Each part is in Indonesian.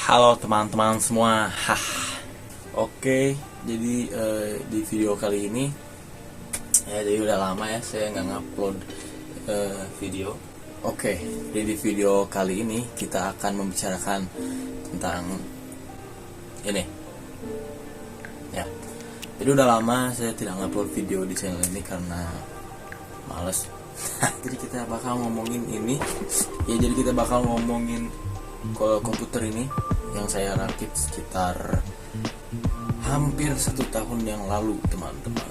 Halo teman-teman semua. Oke, jadi di video kali ini ya, jadi udah lama ya saya nggak ngupload video. Oke, jadi di video kali ini kita akan membicarakan tentang ini ya. Jadi udah lama saya tidak ngupload video di channel ini karena males. Jadi kita bakal ngomongin ini ya, jadi kita bakal ngomongin komputer ini yang saya rakit sekitar hampir 1 tahun yang lalu teman-teman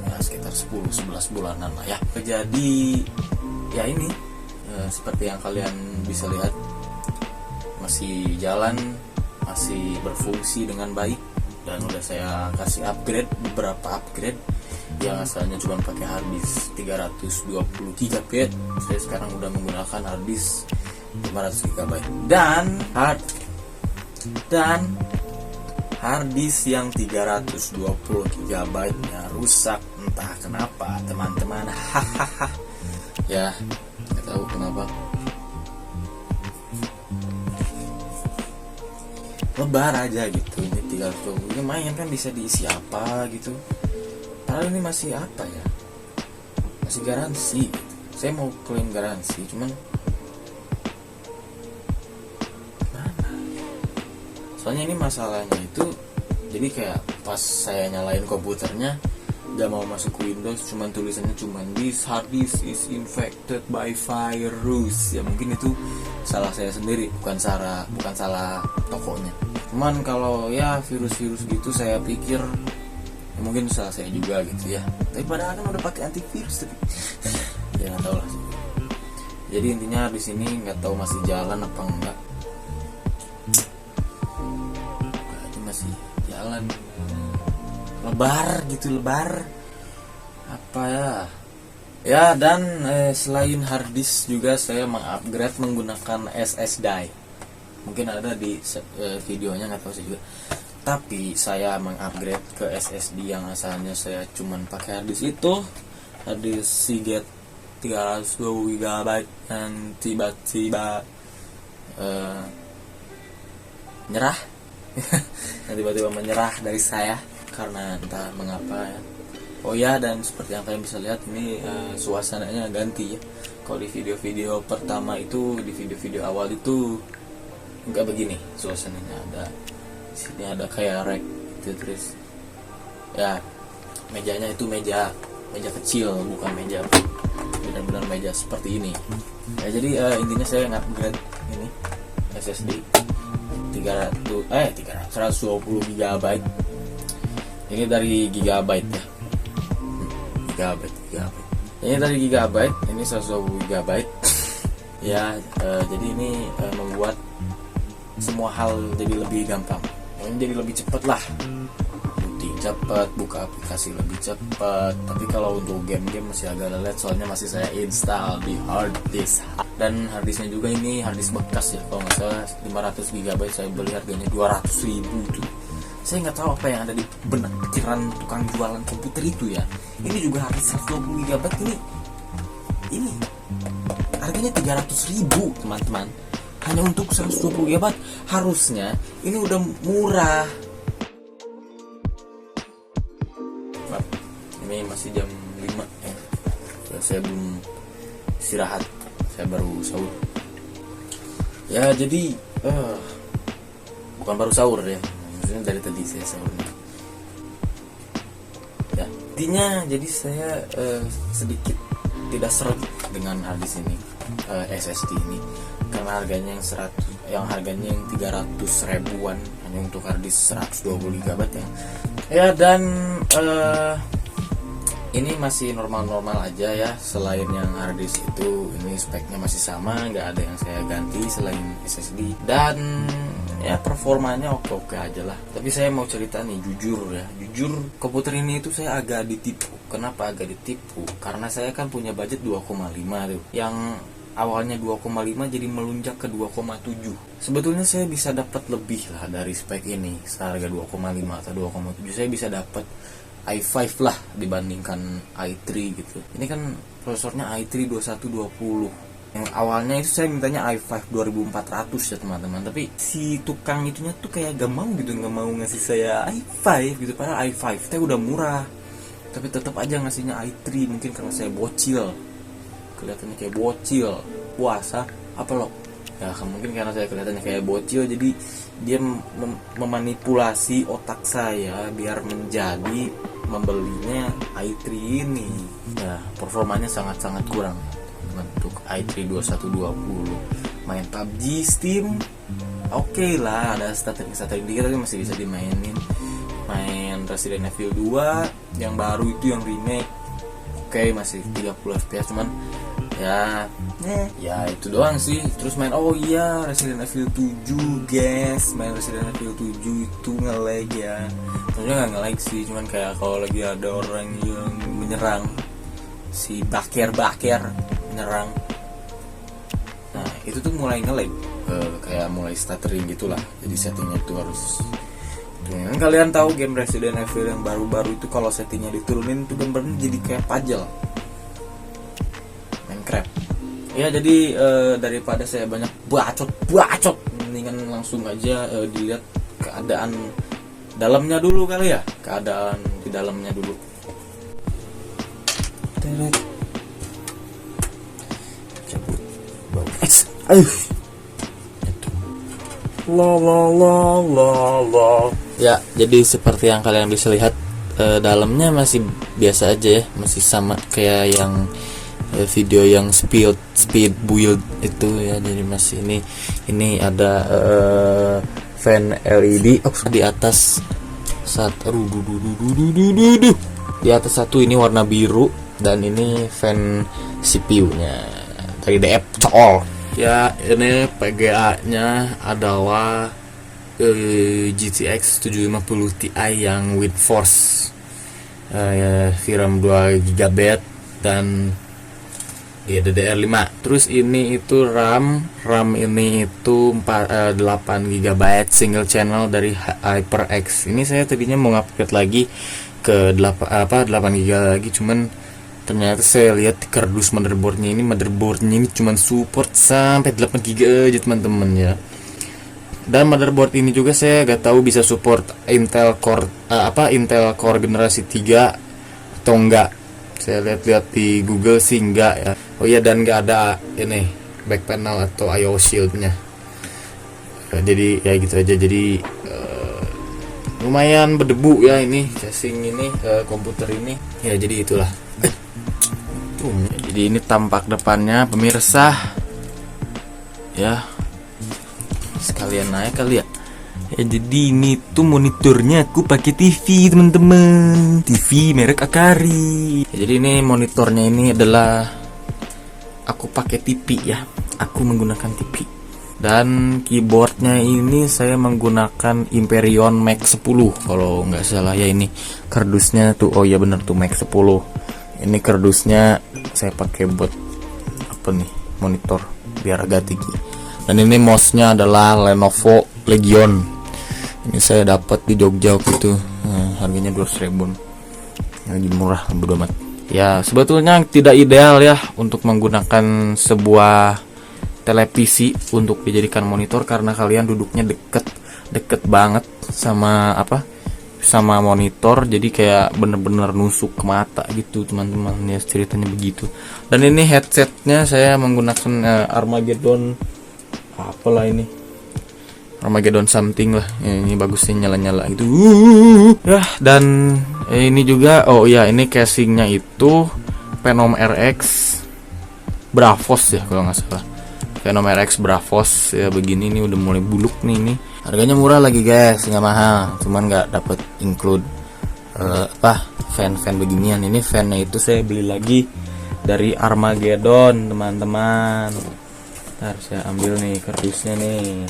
ya, sekitar 10-11 bulanan lah ya. Jadi ya ini seperti yang kalian bisa lihat, masih jalan, masih berfungsi dengan baik, dan udah saya kasih upgrade, beberapa upgrade yang asalnya cuma pakai harddisk 320 GB. Saya sekarang udah menggunakan harddisk 500 GB dan harddisk yang 320 GB nya rusak, entah kenapa teman-teman. Ya nggak tahu kenapa, lebar aja gitu. Ini 320 ini main kan bisa diisi apa gitu, padahal ini masih apa ya, masih garansi gitu. Saya mau klaim garansi, cuman soalnya ini masalahnya itu, jadi kayak pas saya nyalain komputernya gak mau masuk Windows, cuman tulisannya cuman this hard disk is infected by virus. Ya mungkin itu salah saya sendiri, bukan salah tokonya. Cuman kalau ya virus-virus gitu saya pikir ya mungkin salah saya juga gitu ya. Tapi padahal kan udah pakai antivirus tapi ya nggak tahu lah. Jadi intinya di sini nggak tahu masih jalan apa enggak. Masih jalan, lebar gitu, lebar apa ya. Dan selain harddisk juga saya mengupgrade menggunakan SSD. Mungkin ada di videonya, nggak tahu sih juga, tapi saya mengupgrade ke SSD yang asalnya saya cuman pakai harddisk itu, harddisk Seagate 320 GB, dan tiba-tiba nyerah. Yang tiba-tiba menyerah dari saya karena entah mengapa ya. Oh ya, dan seperti yang kalian bisa lihat ini suasananya ganti ya. Kalau di video-video pertama itu, di video-video awal itu enggak begini suasananya. Ada di sini ada kayak rack gitu, terus ya mejanya itu meja kecil, bukan meja benar-benar meja seperti ini ya. Jadi intinya saya upgrade ini SSD 120 GB. Ini dari gigabyte ya. Gigabyte. Ini dari gigabyte, ini 120 GB. Ya, jadi ini membuat semua hal jadi lebih gampang. Ini jadi lebih cepat lah. Booting cepat, buka aplikasi lebih cepat. Tapi kalau untuk game-game masih agak lelet, soalnya masih saya install di hard disk. Dan harddisknya juga ini harddisk bekas ya, kalau nggak salah 500 GB saya beli harganya 200.000 itu. Saya nggak tahu apa yang ada di benak pikiran tukang jualan komputer itu ya. Ini juga harddisk 120 GB ini harganya 300.000 teman-teman, hanya untuk 120 GB. Harusnya ini udah murah. Ini masih jam 5 ya. Saya belum istirahat, saya baru sahur ya. Jadi bukan baru sahur ya, maksudnya dari tadi saya sahurnya ya. Intinya jadi saya sedikit tidak seret dengan harddisk ini, SSD ini, karena harganya yang harganya yang 300 ribuan hanya untuk harddisk 120 GB ya. Dan ini masih normal-normal aja ya. Selain yang harddisk itu, ini speknya masih sama, nggak ada yang saya ganti selain SSD. Dan ya performanya oke-oke aja lah. Tapi saya mau cerita nih, jujur komputer ini itu saya agak ditipu. Kenapa agak ditipu? Karena saya kan punya budget 2,5 tuh, yang awalnya 2,5 jadi melunjak ke 2,7. Sebetulnya saya bisa dapat lebih lah dari spek ini. Seharga 2,5 atau 2,7 saya bisa dapat i5 lah dibandingkan i3 gitu. Ini kan prosesornya i3 2120 Yang awalnya itu saya mintanya i5 2400 ya teman-teman, tapi si tukang itunya tuh kayak gak mau gitu, gak mau ngasih saya i5 gitu, padahal i5 teh udah murah, tapi tetap aja ngasihnya i3. Mungkin karena saya bocil, kelihatannya kayak bocil puasa apa loh ya, mungkin karena saya kelihatannya kayak bocil, jadi dia memanipulasi otak saya biar menjadi membelinya i3 ini. Ya, performanya sangat-sangat kurang untuk i3 2120. Main PUBG Steam oke lah, ada static dikit tapi masih bisa dimainin. Main Resident Evil 2 yang baru itu, yang remake, oke, masih 30 fps, cuman ya itu doang sih. Terus main Resident Evil 7 guys, main Resident Evil 7 itu nge-lag ya. Sebenarnya nggak nge-lag sih, cuman kayak kalau lagi ada orang yang menyerang, si baker menyerang, nah itu tuh mulai nge-lag, kayak mulai stuttering gitulah. Jadi settingnya itu harus kan kalian tahu game Resident Evil yang baru-baru itu kalau settingnya diturunin tuh bener-bener jadi kayak puzzle Minecraft ya. Jadi daripada saya banyak bacot, mendingan langsung aja dilihat keadaan dalamnya dulu kali ya, keadaan di dalamnya dulu. Cabut bau es. Ya, jadi seperti yang kalian bisa lihat, dalamnya masih biasa aja ya, masih sama kayak yang video yang speed build itu ya. Jadi masih ini ada fan LED di atas di atas satu ini warna biru, dan ini fan CPU-nya dari DF Cool. Ya, ini PGA-nya adalah GTX 750 Ti yang with force, VRAM 2 GB dan DDR5. Terus ini itu RAM ini itu 8 GB single channel dari HyperX. Ini saya tadinya mau ngupgrade lagi ke 8 GB lagi, cuman ternyata saya lihat di kardus motherboardnya ini cuman support sampai 8 GB aja teman-teman ya. Dan motherboard ini juga saya gak tahu bisa support Intel Core generasi 3 atau enggak. Saya lihat-lihat di Google sih enggak ya. Oh iya, dan enggak ada ini back panel atau IO shieldnya. Jadi ya gitu aja. Jadi lumayan berdebu ya ini casing ini, komputer ini. Ya jadi itulah. Jadi ini tampak depannya pemirsa. Ya. Sekalian naik kali ya. Jadi ini tuh monitornya aku pakai TV teman-teman, TV merek Akari. Jadi ini monitornya ini adalah aku pakai TV ya, aku menggunakan TV. Dan keyboardnya ini saya menggunakan Hyperion Max 10 kalau nggak salah ya. Ini kardusnya tuh, oh iya bener tuh Max 10. Ini kardusnya saya pakai buat apa nih, monitor biar agak tinggi. Dan ini mouse-nya adalah Lenovo Legion. Ini saya dapat di Jogja gitu. Harganya 200.000. Lagi murah, bodo amat. Ya, sebetulnya tidak ideal ya untuk menggunakan sebuah televisi untuk dijadikan monitor, karena kalian duduknya deket banget sama sama monitor, jadi kayak bener-bener nusuk ke mata gitu teman-teman ya, ceritanya begitu. Dan ini headsetnya saya menggunakan Armageddon apalah ini, Armageddon something lah ya, ini bagusnya nyala-nyala gitu ya. Dan ini juga, oh iya, ini casingnya itu Phenom RX Bravos ya kalau nggak salah, Phenom RX Bravos ya. Begini nih udah mulai buluk nih. Harganya murah lagi guys, nggak mahal, cuman nggak dapet include fan beginian. Ini fannya itu saya beli lagi dari Armageddon teman-teman. Ntar saya ambil nih kardusnya nih.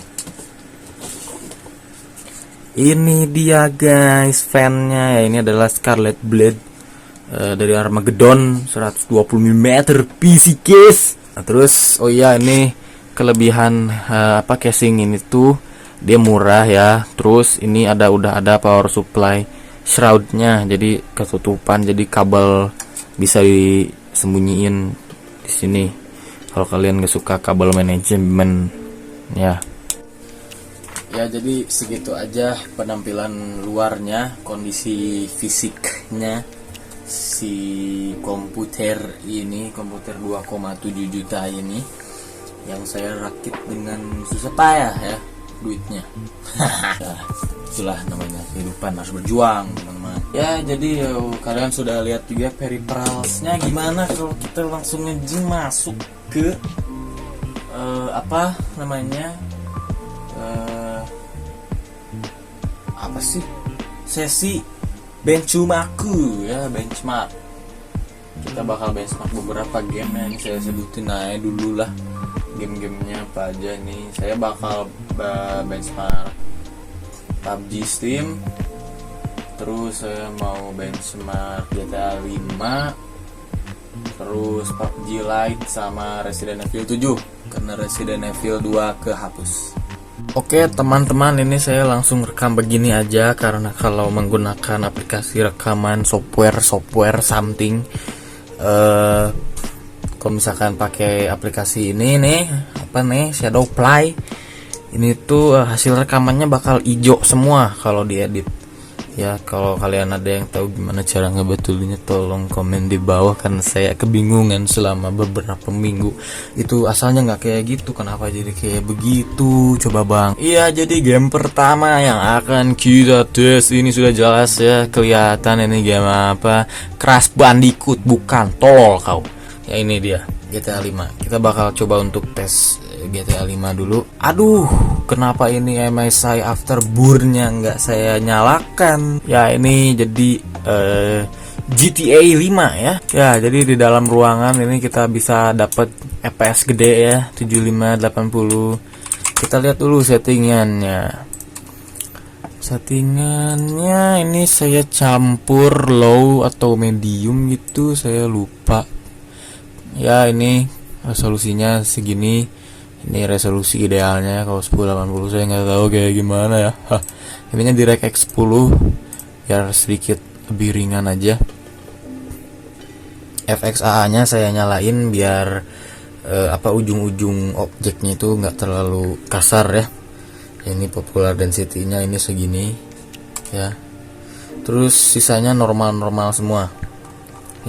Ini dia guys fannya ya. Ini adalah Scarlet Blade dari Armageddon 120 mm PC case. Nah, terus oh iya, ini kelebihan casing ini tuh dia murah ya. Terus ini udah ada power supply shroudnya, jadi ketutupan, jadi kabel bisa disembunyiin di sini. kalau kalian gak suka kabel manajemen ya. Ya, jadi segitu aja penampilan luarnya, kondisi fisiknya si komputer ini, komputer 2,7 juta ini yang saya rakit dengan susah payah ya duitnya. Ya, itulah namanya kehidupan, harus berjuang teman-teman. Ya, jadi kalian sudah lihat juga periperalsnya gimana kalau kita langsung ngejim masuk ke apa namanya, apa sih, sesi benchmarkku ya, benchmark. Kita bakal benchmark beberapa game ya, ini saya sebutin aja dulu lah game-gamenya apa aja nih. Saya bakal benchmark PUBG Steam, terus saya mau benchmark GTA 5, terus PUBG Lite sama Resident Evil 7 karena Resident Evil 2 kehapus. Oke teman-teman, ini saya langsung rekam begini aja karena kalau menggunakan aplikasi rekaman software something, kalau misalkan pakai aplikasi ini nih, apa nih, Shadowplay, ini tuh hasil rekamannya bakal hijau semua kalau diedit. Ya, kalau kalian ada yang tahu gimana cara ngebetulinnya, tolong komen di bawah karena saya kebingungan selama beberapa minggu. Itu asalnya nggak kayak gitu, kenapa jadi kayak begitu? Coba bang. Iya, jadi game pertama yang akan kita tes ini sudah jelas ya, kelihatan ini game apa? Crash Bandicoot, bukan, tolol kau. Ya ini dia, GTA 5. Kita bakal coba untuk tes GTA 5 dulu. Aduh, kenapa ini MSI Afterburn-nya nggak saya nyalakan? Ya ini jadi GTA 5 ya. Ya, jadi di dalam ruangan ini kita bisa dapat FPS gede ya, 75 80. Kita lihat dulu settingannya. Settingannya ini saya campur low atau medium gitu, saya lupa. Ya, ini resolusinya segini. Ini resolusi idealnya, kalau 1080 saya nggak tahu kayak gimana ya. Ininya DirectX 10 biar sedikit lebih ringan aja. FXAA nya saya nyalain biar ujung-ujung objeknya itu nggak terlalu kasar ya. Ini popular density-nya ini segini ya. Terus sisanya normal-normal semua.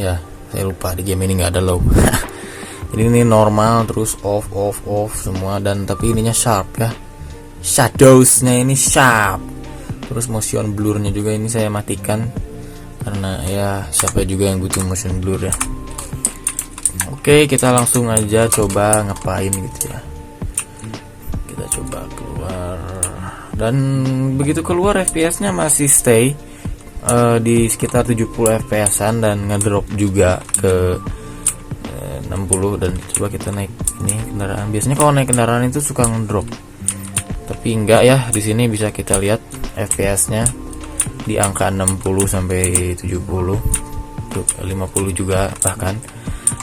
Ya, saya lupa di game ini nggak ada low. Jadi ini normal, terus off semua, dan tapi ininya sharp ya. Shadowsnya ini sharp. Terus motion blurnya juga ini saya matikan karena ya siapa juga yang butuh motion blur ya. Oke, kita langsung aja coba ngapain gitu ya. Kita coba keluar, dan begitu keluar FPS-nya masih stay di sekitar 70 FPS-an dan ngedrop juga ke 60. Dan coba kita naik ini kendaraan. Biasanya kalau naik kendaraan itu suka ngedrop, tapi enggak ya. Di sini bisa kita lihat FPS-nya di angka 60 sampai 70, 50 juga bahkan.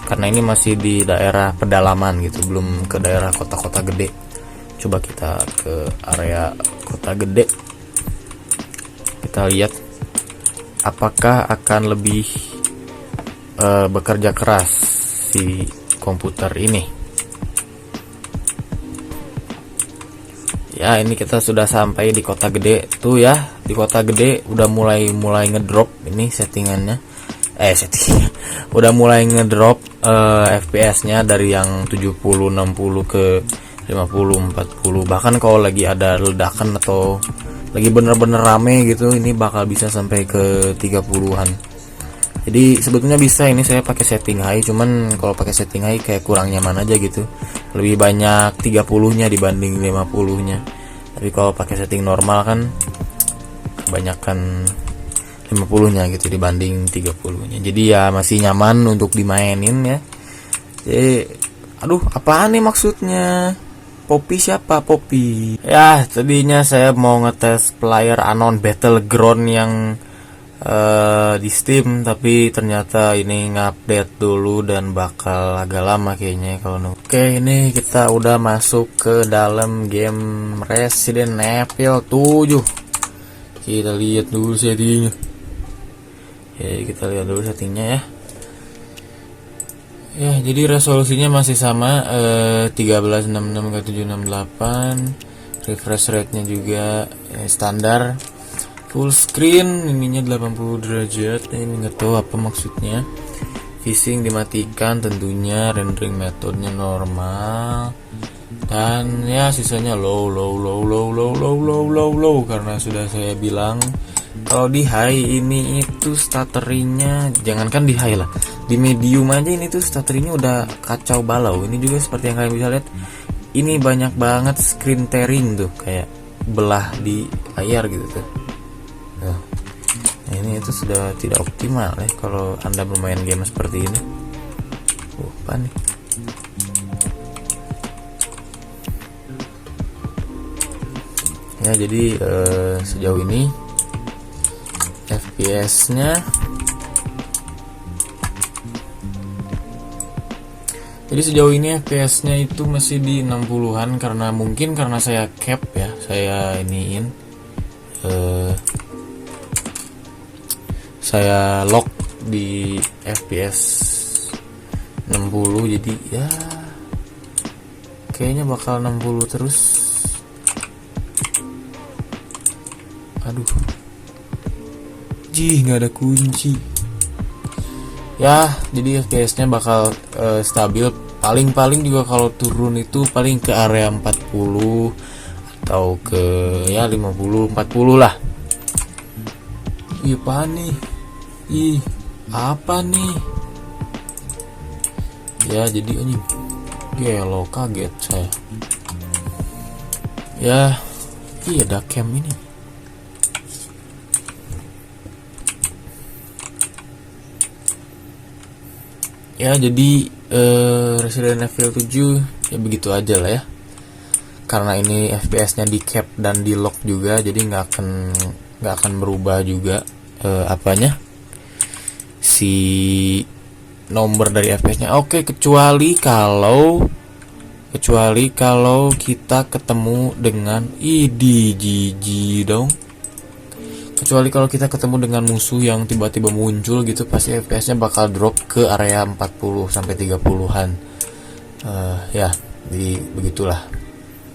Karena ini masih di daerah pedalaman gitu, belum ke daerah kota-kota gede. Coba kita ke area kota gede. Kita lihat apakah akan lebih bekerja keras si komputer ini. Ya, ini kita sudah sampai di kota gede tuh ya. Di kota gede udah mulai ngedrop ini settingannya. Udah mulai ngedrop FPS-nya dari yang 70 60 ke 50 40. Bahkan kalau lagi ada ledakan atau lagi bener-bener rame gitu, ini bakal bisa sampai ke 30-an. Jadi sebetulnya bisa ini saya pakai setting high, cuman kalau pakai setting high kayak kurang nyaman aja gitu. Lebih banyak 30-nya dibanding 50-nya. Tapi kalau pakai setting normal kan kebanyakan 50-nya gitu dibanding 30-nya. Jadi ya masih nyaman untuk dimainin ya. Jadi aduh, apaan nih maksudnya? Poppy siapa Poppy? Ya, tadinya saya mau ngetes player Unknown Battleground yang di Steam, tapi ternyata ini ngupdate dulu dan bakal agak lama kayaknya kalau Oke, ini kita udah masuk ke dalam game Resident Evil 7. Kita lihat dulu settingnya. Ya, kita lihat dulu settingnya ya. Ya, jadi resolusinya masih sama 1366 ke 768. Refresh rate-nya juga standar. Full screen ininya 80 derajat. Ini nggak tahu apa maksudnya. Vising dimatikan tentunya, rendering metodenya normal. Dan ya sisanya low karena sudah saya bilang kalau di high ini itu stutteringnya, jangankan di high lah, di medium aja ini tuh stutteringnya udah kacau balau. Ini juga seperti yang kalian bisa lihat, ini banyak banget screen tearing tuh, kayak belah di layar gitu tuh. Nah, ini itu sudah tidak optimal ya kalau anda bermain game seperti ini. Apa nih? Ya, jadi sejauh ini FPS-nya, itu masih di 60-an karena mungkin karena saya cap ya, saya iniin saya lock di FPS 60, jadi ya kayaknya bakal 60 terus. Aduh, nggak ada kunci ya, jadi FPS-nya bakal stabil. Paling juga kalau turun itu paling ke area 40 atau ke ya 50 40 lah. Apa nih? Apa nih? Ya, jadi anjing gelo, kaget saya. Ya, ada cam ini. Ya, jadi Resident Evil 7 ya begitu aja lah ya. Karena ini FPS-nya di cap dan di lock juga, jadi nggak akan berubah juga apanya si nomor dari FPS-nya. Oke, kecuali kalau kita ketemu dengan jijik dong. Kecuali kalau kita ketemu dengan musuh yang tiba-tiba muncul gitu, pasti FPS-nya bakal drop ke area 40 sampai 30-an. Ya, jadi begitulah.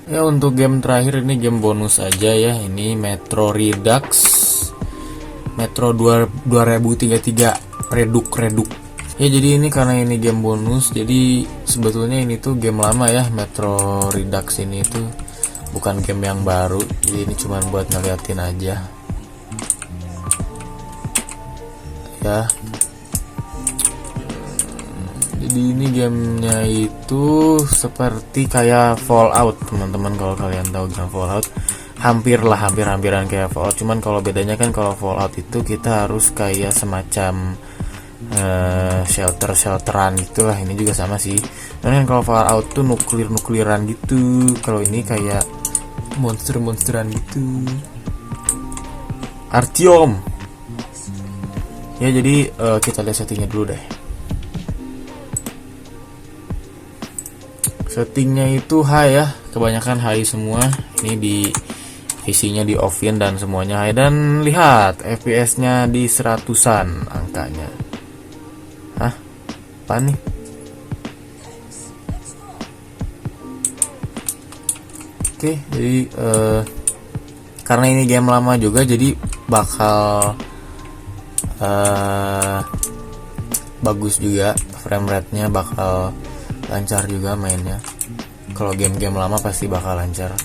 Ya, untuk game terakhir ini game bonus aja ya. Ini Metro Redux 2033 Reduk. Ya, jadi ini karena ini game bonus, jadi sebetulnya ini tuh game lama ya. Metro Redux ini tuh bukan game yang baru, jadi ini cuma buat ngeliatin aja ya. Jadi ini gamenya itu seperti kayak Fallout, teman-teman. Kalau kalian tahu game Fallout, hampiran kayak Fallout. Cuman kalau bedanya kan kalau Fallout itu kita harus kayak semacam shelteran gitulah. Ini juga sama sih. Dan kan kalau Fallout tuh nukliran gitu. Kalau ini kayak monsteran gitu. Artyom. Ya, jadi kita lihat settingnya dulu deh. Settingnya itu high ya, kebanyakan high semua. Ini di isinya di offin dan semuanya high. Dan lihat FPS-nya di 100-an angkanya. Hah? Apa nih? Oke, jadi karena ini game lama juga, jadi bakal bagus juga, frame rate-nya bakal lancar juga mainnya. Kalau game-game lama pasti bakal lancar.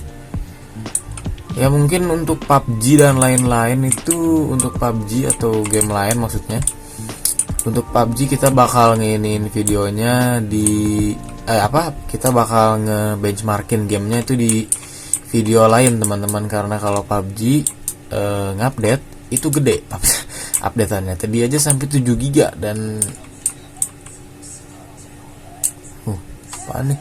Ya, mungkin untuk PUBG dan lain-lain itu, untuk PUBG atau game lain maksudnya. Untuk PUBG kita bakal nginin videonya di kita bakal nge-benchmarkin gamenya itu di video lain, teman-teman. Karena kalau PUBG ngupdate itu gede updateannya. Tadi aja sampai 7 GB dan panik.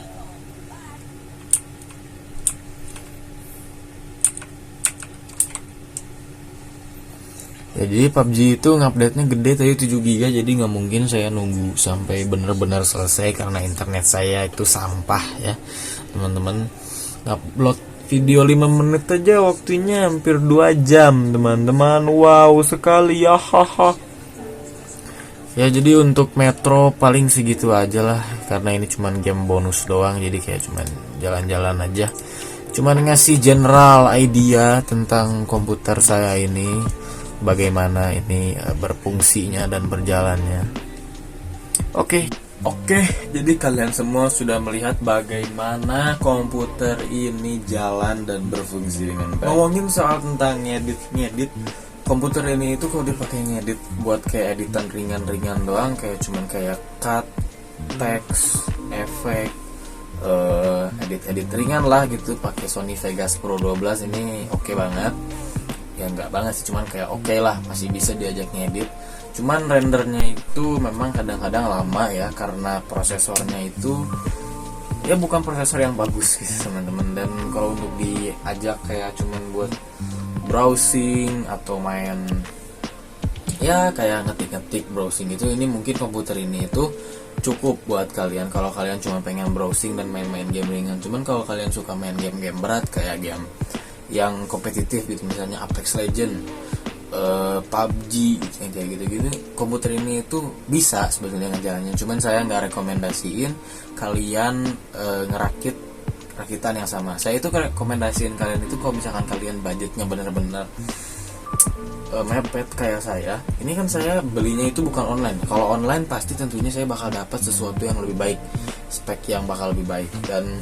Ya, jadi PUBG itu ngupdate-nya gede tadi 7 GB, jadi nggak mungkin saya nunggu sampai benar-benar selesai karena internet saya itu sampah ya, teman-teman. Upload video 5 menit aja waktunya hampir 2 jam, teman-teman. Wow sekali ya, haha. Ya jadi untuk Metro paling segitu aja lah, karena ini cuman game bonus doang, jadi kayak cuman jalan-jalan aja, cuman ngasih general idea tentang komputer saya ini, bagaimana ini berfungsinya dan berjalannya. Oke, jadi kalian semua sudah melihat bagaimana komputer ini jalan dan berfungsi dengan baik. Ngomongin soal tentang ngedit, komputer ini itu kalau dipakai ngedit buat kayak editan ringan-ringan doang, kayak cuman kayak cut, teks, efek, edit ringan lah gitu, pakai Sony Vegas Pro 12 ini oke banget. Ya enggak banget sih, cuman kayak oke lah, masih bisa diajak ngedit. Cuman rendernya itu memang kadang-kadang lama ya, karena prosesornya itu ya bukan prosesor yang bagus gitu teman-teman. Dan kalau untuk diajak kayak cuman buat browsing atau main ya kayak ngetik-ngetik browsing gitu, ini mungkin komputer ini itu cukup buat kalian kalau kalian cuma pengen browsing dan main-main game ringan. Cuman kalau kalian suka main game-game berat kayak game yang kompetitif gitu, misalnya Apex Legend, PUBG yang kayak gitu-gitu, komputer ini itu bisa sebetulnya ngejalannya. Cuman saya nggak rekomendasiin kalian rakitan yang sama. Saya itu rekomendasiin kalian itu kalau misalkan kalian budgetnya bener-bener mepet kayak saya. Ini kan saya belinya itu bukan online. Kalau online pasti tentunya saya bakal dapat sesuatu yang lebih baik, spek yang bakal lebih baik. Dan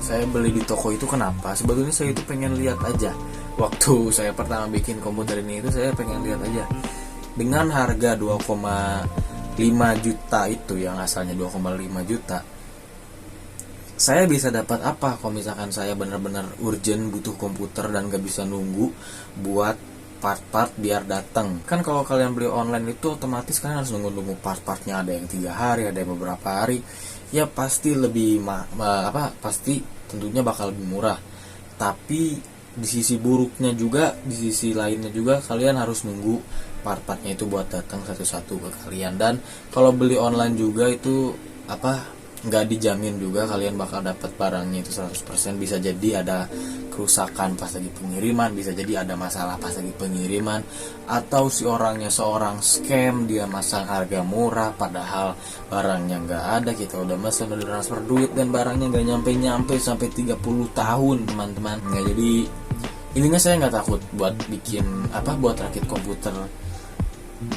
saya beli di toko itu kenapa? Sebetulnya saya itu pengen lihat aja. Waktu saya pertama bikin komputer ini itu saya pengen lihat aja, dengan harga 2,5 juta itu, yang asalnya 2,5 juta, saya bisa dapat apa kalau misalkan saya benar-benar urgent butuh komputer dan gak bisa nunggu buat part-part biar datang. Kan kalau kalian beli online itu otomatis kalian harus nunggu part-partnya, ada yang 3 hari, ada yang beberapa hari. Ya pasti lebih pasti tentunya bakal lebih murah. Tapi di sisi buruknya juga, di sisi lainnya juga, kalian harus nunggu part-partnya itu buat datang satu-satu ke kalian. Dan kalau beli online juga itu nggak dijamin juga kalian bakal dapat barangnya itu 100%. Bisa jadi ada kerusakan pas lagi pengiriman, bisa jadi ada masalah pas lagi pengiriman, atau si orangnya seorang scam, dia masang harga murah padahal barangnya nggak ada, kita udah mesen, udah transfer duit dan barangnya nggak nyampe sampai 30 tahun teman-teman. Nggak, jadi ininya saya nggak takut buat buat rakit komputer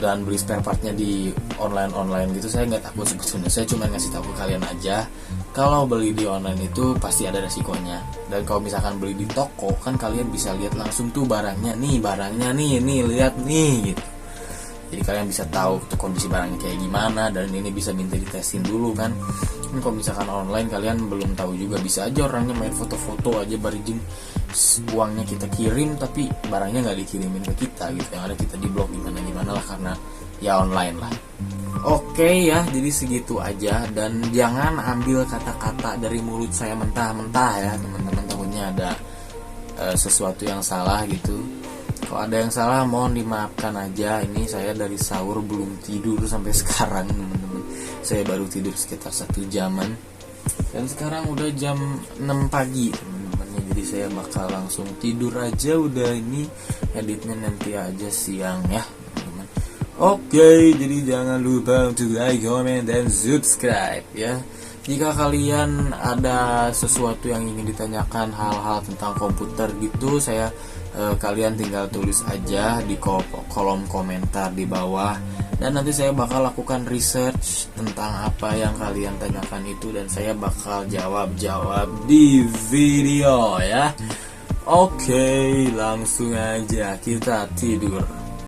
dan beli spare partnya di online gitu. Saya nggak takut sebetulnya, saya cuma ngasih tahu ke kalian aja kalau beli di online itu pasti ada resikonya. Dan kalau misalkan beli di toko kan kalian bisa lihat langsung tuh barangnya nih lihat nih gitu. Jadi kalian bisa tahu tuh kondisi barangnya kayak gimana, dan ini bisa minta ditestin dulu kan. Kalau misalkan online kalian belum tahu juga, bisa aja orangnya main foto-foto aja barijing, uangnya kita kirim tapi barangnya nggak dikirimin ke kita gitu, yang ada kita di blok gimana lah, karena ya online lah. Oke ya, jadi segitu aja, dan jangan ambil kata-kata dari mulut saya mentah-mentah ya teman-teman, takutnya ada sesuatu yang salah gitu. Kalau ada yang salah mohon dimaafkan aja. Ini saya dari sahur belum tidur sampai sekarang teman-teman. Saya baru tidur sekitar 1 jaman, dan sekarang udah jam 6 pagi teman-teman. Jadi saya bakal langsung tidur aja, udah ini editnya nanti aja siang ya teman-teman. Oke, jadi jangan lupa untuk like, comment, dan subscribe ya. Jika kalian ada sesuatu yang ingin ditanyakan, hal-hal tentang komputer gitu, kalian tinggal tulis aja di kolom komentar di bawah, dan nanti saya bakal lakukan research tentang apa yang kalian tanyakan itu, dan saya bakal jawab di video ya. Oke, langsung aja kita tidur.